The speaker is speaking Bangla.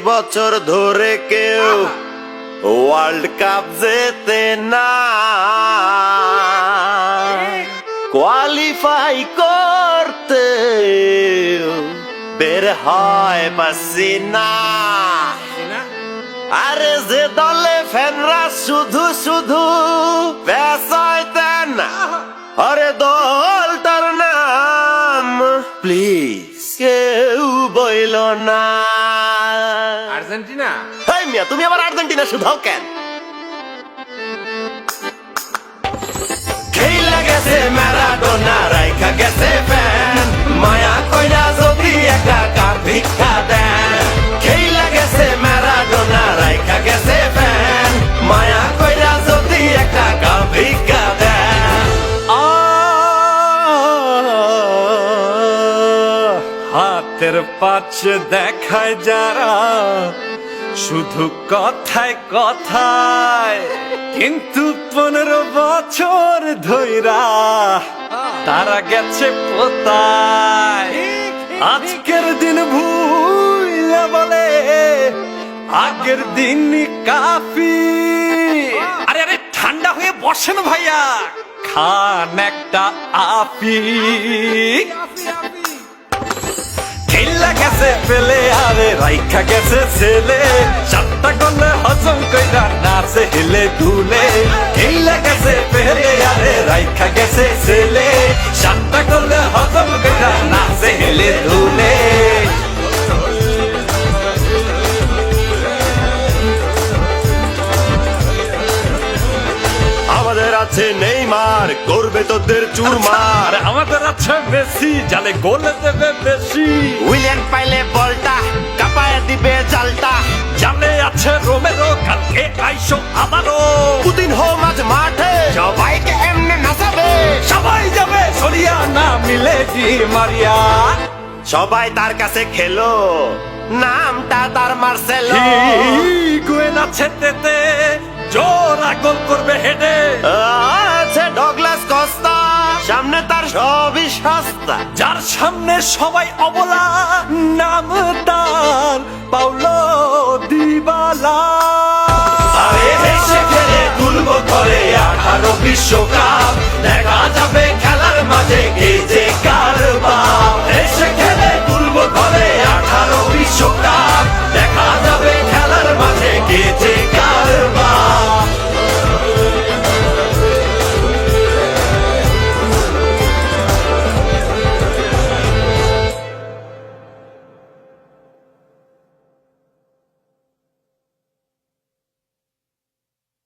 বছর ধরে কেউ ওয়ার্ল্ড কাপ জেতে না, কোয়ালিফাই করতে বের হয় পারছি না। আরে যে দলে ফ্যানরা শুধু শুধু বেসাইতেন, আরে দলটার নাম প্লিজ কেউ বইল না। আর্জেন্টিনা। হেই মিয়া, তুমি আবার আর্জেন্টিনা শুধাও কেন? খেইলা গেছে ম্যারাডোনা, রাইখা গেছে ফ্যান, মায়া কইরা যদি একটা কাপ ভিক্ষা দেন। খেইলা গেছে ম্যারাডোনা, রাইখা গেছে ফ্যান, মায়া কইরা যদি একটা কাপ ভিক্ষা দেন। হাতের পাশে দেখায় যারা শুধু কথায় কথায়, কিন্তু 15 বছর ধইরা তারা গেছে পোতায়। আজকের দিন ভুইলা বলে আগের দিন কাফি। আরে আরে ঠান্ডা হয়ে বসেন ভাইয়া, খান একটা আপি। খেলা গেছে পেলে আরে রাইখা গেছে ছেলে, 7টা গোলে হজম কইরা নাচে হেলে দুলে। খেলা গেছে পেলে আরে রাইখা গেছে ছেলে, 7টা গোলে হজম কইরা নাচে হেলে দুলে। আমাদের আছে নেইমার, করবে তোদের চুরমার। আমাদের আছে মেসি, জালে গোলে দেবে বেশি। উইলিয়ান পাইলে বলটা কাপায় দিবে জালটা। জালে আছে রোমেরো, কালকে আইসো আবারও। পুতিন হো মাঝ মাঠে, সবাইকে এমনে নাচাবে। সবাই যাবে সরিয়া না মিলে দি মারিয়া। সবাই তার কাছে খেলো, নামটা তার মার্সেলো। হিগুয়েন আছে তেতে, জোড়া গোল করবে হেডে। আছে ডগলাস কস্তা, সামনে তার সবই সস্তা। যার সামনে সবাই অবলা, নাম তার পাউলো দিবালা। আরে হেসে খেলে তুলবো ধরে 18 বিশ্বকাপ।